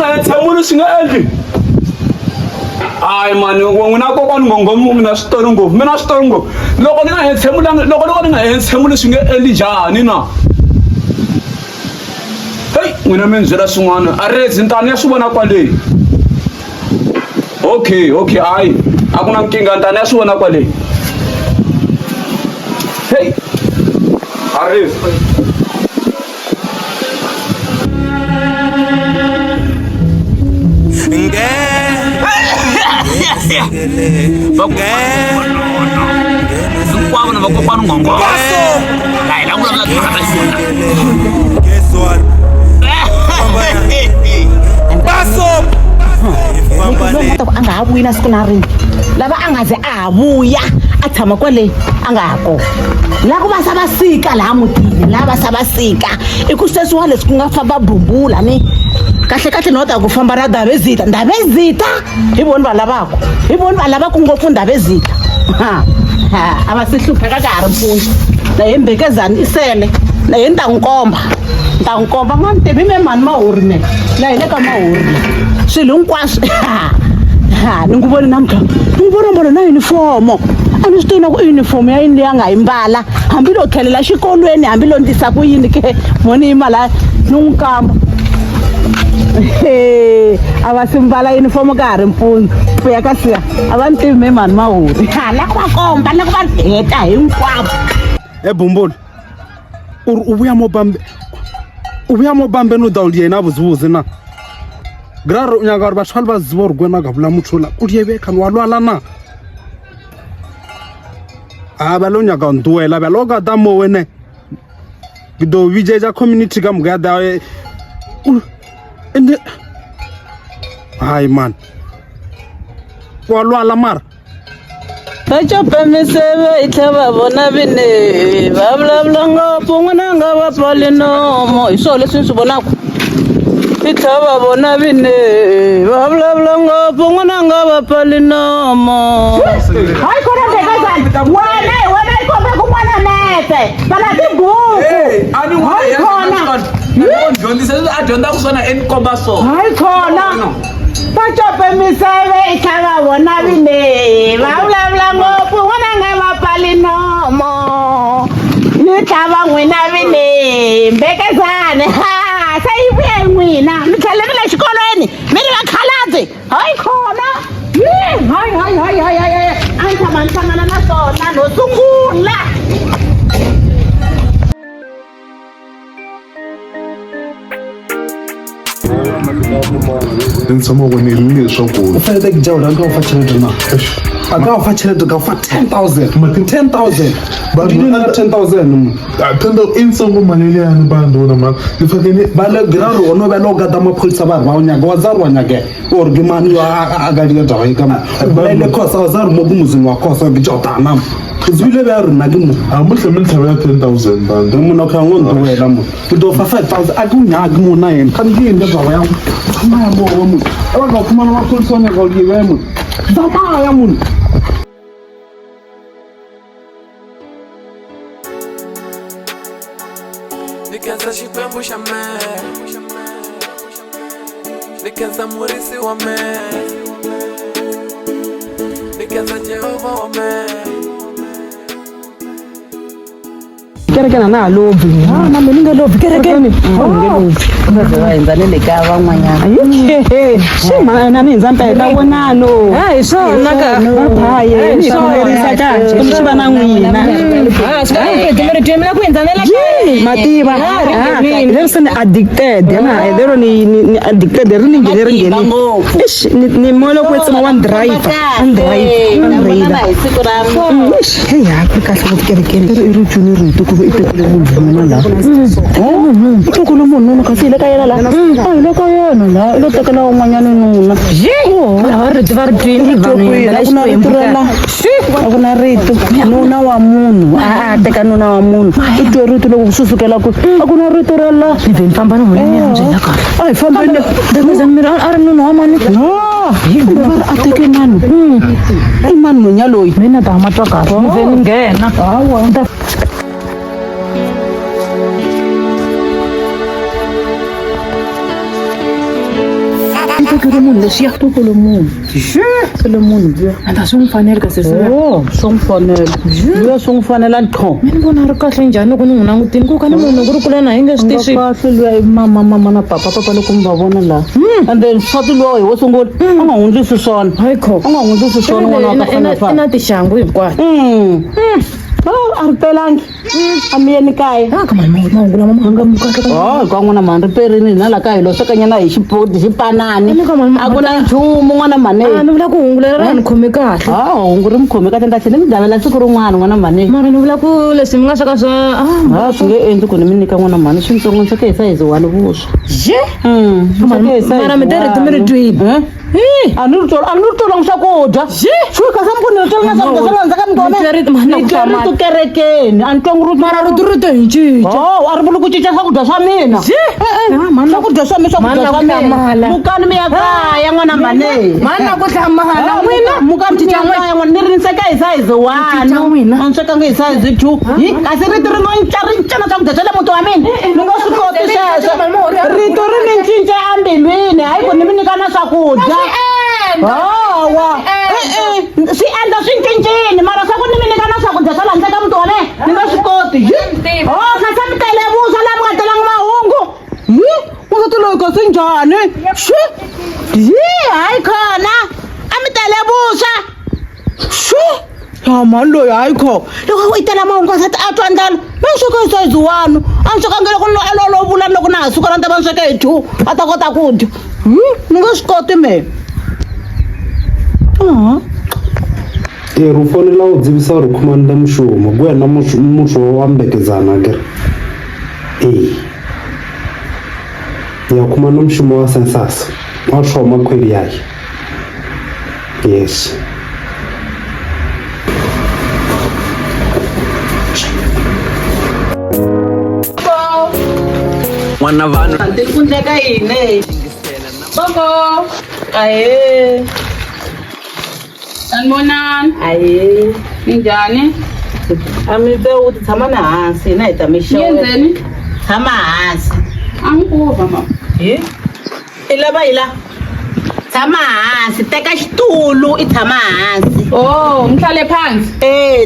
nga tshemuli swi nga endli hayi mani n'wina kokwani ngongoma mina switori ngopfu mina switori ngopfu loko ni nga hentshemulanga loko ni nga hentshemuli swi nga endli njhani na heyi n'wina mi ni byela swin'wana a rezi ntani ya swi vona kwaleyi okay hayi a ku na nkingha ntani ya swi vona kwaleyi heyi a rezi hinkwavo na vakokwani ngongoma layi la vulavula a nga ha vuyi na siku na rin'we lava a nga ze a ha vuya a tshama kwale a nga ha kona la ku va savasika laha mutini la va savasika i ku sweswiwa leswi ku nga famba bumbula ni kahle no ta ku famba na Davezita hi voni va lavaka ngopfu Davezita a va se hlupheka ka ha ri mpundzu na hi Mbekezani i sele na hi ni ta n'wi komba nga ni tivi me mani Mahori me la hi le ka Mahori swilo hinkwaswo ni ngu voni namuntlha ni vona mbona na yunifomo a ni swi tivi na ku i yunifomo ya yini leyi a nga yi mbala hambi lo tlhelela xikolweni hambi lo ndisa ku yini ke moni yi mala ni n'wi kamba a va simbala yunifomo ka ha ri mpundzu ku ya ka siya a va ni tivi me mani Mahori la ku va komba la ku va heta hinkwavo Bumbuli u vuya mo bambe no dauli yena vuzivuzi na graro u nyaka uri batho ba ziva uri kwena ka vula muthola u liebeka ni wa lwala na a ba lo nyaka ntuwela ba lo ka ta mo wene do vijeja community ka mga da ende hai man wa lwala mara Bachope miseve itlhava vona vine va vulavula ngopfu n'wana nga va pfali nomo hi swona leswi ni swi vonaka i tlhava vona vine va vulavula ngopfu n'wana nga va pfali nomo hayi kona Mbekezani wena i kombe ku n'wana metse pfala tibuku hayi kona dyondzisa leswi a dyondzaka swona enikomba swona hayi kona Bachope miseve itlhava vona vine va vulavula ngopfu n'wana nga va pfali nomo ni tlhava n'wina vine Mbekezani se yi vuye hi n'wina mi tlhelekile xikolweni mi ri vakhalabye hayi khona hayi a ni tshama ni hlangana na swona no sungula ni tshama vonelile leswaku u fanele ku jawula a ka u fa chelete na a ka u fa chelete ka u fa 10,000 vanhu na 10,000 i ntsongo mali liyani bandona mani ni fakele va le graro ono va lo gata maphorisa va ri va nyaka wa zari wa nyake or ke mani a ka dile taba ka ba ile khosa wa zari mo kumuzini wa khosa ke jota na zwile ba rina ke mo a mo hle tlhaba ya 10,000 band mo na kha ngo ntwela mo ke do fa 5,000 a ku nyaka mo na yena kan ke inde baba ya ma mo mo a ba kuma na maphorisa ne go liwe mo ba ya mo Nikenza xikwembu xa me Nikenza murisi wa me Nikenza Jehova wa me kerekena na lobi na mina nge lobi kerekeni nge lobi va endza le ka van'wanyana xi mana ni ndza mpeta vonalo hi swona ka hayi ni lerisa kahle ku swi va na n'wina ku endzalela mativa lerisa ni addicted na lero ni addicted ri ni ngeni ni molo ku tsema one driver hey ya ku kahle ku kerekeni i ri tshuni rito ku i tekile munhu la tekile munhu kasi le ka yena la le ka yena la lo tekela un'wanyana nuna va ri twini vanhu a ku na rito nuna wa munhu a teka nuna wa munhu i twe rito loko ku susukela ku a ku na rito ra la ni vheni famba ni n'wina ya byela kahle a hi fambeni miri a ri nuna wa mani a teke mani i mani munya loyi mina ta matwa kahle ni vheni nghena munhu leswi ya ku lomunhu lomunhu vuya anta swi n'wi fanele ka sesi swo n'wi fanela vuya swo n'wi fanela ntlho mi ni vona ri kahle njhani loko ni n'wi langutini ku ka ni munhu ku ri kule na hi nge swi tivi swi kahle luya i mama na papa loko mi va vona laha and then nsati luwa hi wo sungula a nga hundzisi swona hayikho a nga hundzisi swona n'wana wa ka fana i na tixangu hinkwato a ri pelangi a miyeni kaya ka mahungu lama ma nga mukahle ka n'wana mani ri perini na la ka hi lo swekanyana hi xipanani a ku na nchumu n'wana mane ni vula ku hungu leri ra ni khome kahle hungu ri mi khome kahle ni ta tlhela mi davela siku rin'wana n'wana mane mara ni vula ku leswi mi nga sweka swa swi nge endli ku ni mi nyika n'wana mani swintsongo sweka hi sayizi wani vuswa mara mi tereti mi ri twini a ni ri tolanga swakudya swi kasa mi ku ni ri tolanga swakudya swa landzaka mi tome ni kerekeni a ni twangi ri mara ri rito hi cinca a ri vuli ku cinca swakudya swa mina swakudya swa mina mukani mi ya kaya n'wana mane mani na ku hlamala n'wina mukani mi ya kaya n'wana ni ri ni sweka hi sayizi wani a ni swekanga hi sayizi two kasi rito ri no rincana swakudya swa le muti wa mina ni nga swi koti sweswo rito ri ni cinca embilwini hayi ku ni mi nyika na swakudya hawa swi endla swi cincini mara swa ku ni mi nyika na swakudya swa landzeka muti wa mina ni nga swi koti kasa mi tele vuswa laha mi nga telanga mahungu n'wansati loyi kasi njhani hayi khona a mi tele vuswa mani loyi hayi kho loko i tela mahungu asati a twa ndlala ma ni sweka hi sayizi wani a ni swekange loko olovula loko na ha suka na ta va ni sweka hi two a ta kota ku dya ni nga swi koti me ru fonela u dzivisa uri khumanda mushumo ku wena mushumo wa mbekezana kere ya khumanda mushumo wa census wa shoma khweli yake yes N'wana vanhu ti ku ndleka yini boko ahe sanibonani ahe minjhani a mi ve u tshama na hansi na hi ta mi yenzeni tshama hansi a ni kuva mama i lava yi la tshama hansi teka xitulu i tshama hansi ngihlale phansi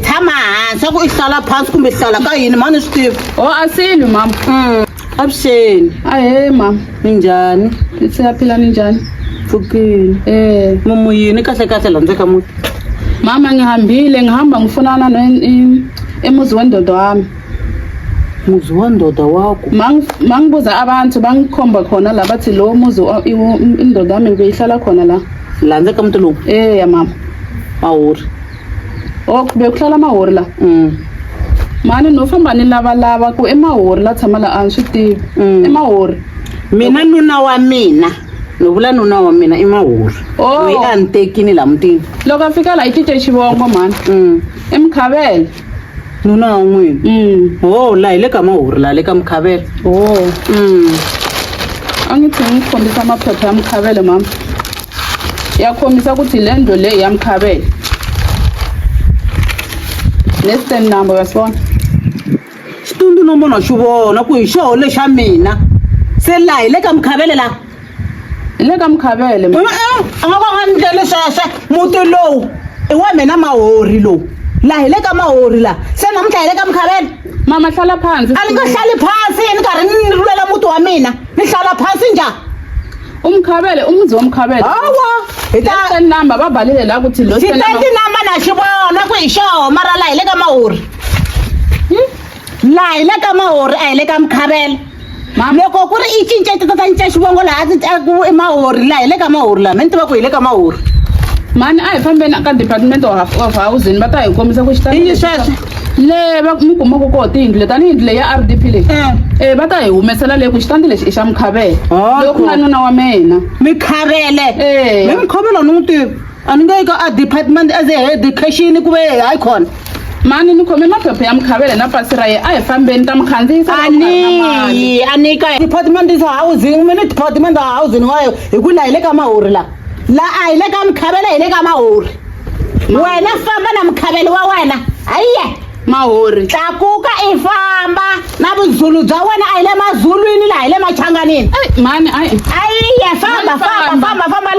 tshama hansi a ku i hlala phansi kumbe hlala ka yini mani swi tiva asilwi mama avuxeni ahe mama minjhani siyaphila ninjani pfukini mumu yini kahle kahle la ndzeka muti mama ngihamba ngifunana emuzi wendoda wami muzi wa ndoda wakho mangibuza abantu bangikhomba khona la bathi lo muzi indoda wami beyihlala khona la ndzeka muti lowu ya mama mahori bekuhlala mahori la mani no famba ni lava ku emahori la tshama la a ni swi tivi emahori mina nuna wa mina no vula nuna wa mina i mahori loyi a ni tekini la mutini loko a fika la i cince xivongo mani emkhavele nuna wa n'wina la hi le ka mahori la le ka mkhavele a ngi tlhela n'wi kombisa maphepha ya mkhavele mama ya kombisa ku tilendo leyi ya mkhavele nestand number ya swona xitundu no munhu xi vona ku hi xoho lexa mina se la hi le ka mkhavele la hi le ka mkhavele a nga va nga ndlele sweswe muti lowu i wa mina mahori lowu la hi le ka mahori la se namuntlha hi le ka mkhavele mama hlala phansi a ni nga hlali phansi ni karhi ni lwela muti wa mina ni hlala phansi njhani umkhavele umuzi womkhavele hawa hi ta stand number va balile la ukuthi lo xitendi namba na xi vona ku hi xoho mara la hi le ka mahori la hi le ka mahori a hi le ka mkhavele loko ku ri i cince ti ta cinca xivongo laha ku i mahori la hi le ka mahori la mi ni tiva ku hi le ka mahori mani a hi fambeni ka department of housing va ta hi kombisa ku i sweswe le va mi kumaka koho tiyindlu le tanihi yindlu leyi ya RDP leyi va ta hi humesela leyi ku xitandi lexi i xa mkhavele loko ku nga nuna wa mina mikhavele mi mkhavela ni n'wi tivi a ni nga yi ka a department as a education ku ve hayi khona mani ni khome maphepha ya mkhavele na pasi ra ye a hi fambeni ta mukhandziyisa a nyika department of housing mini department of housing wayo hi ku la hi le ka mahori la a hi le ka mkhavele hi le ka mahori wena famba na mkhavele wa wena hayiye mahori tlakuka i famba na vuzulu bya wena a hi le mazulwini laha hi le machanganini mani ayiye famba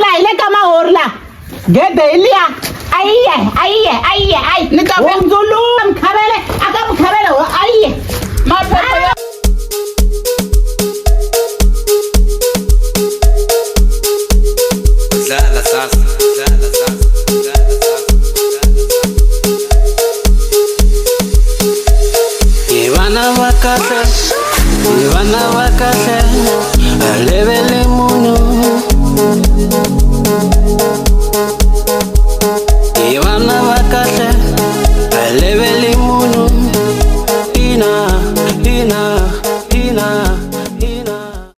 laha hi le ka mahori la gede hi liya ayiye Ni ta ve- hundzulu mkhavele aka mkhavele ayiye maphepha ya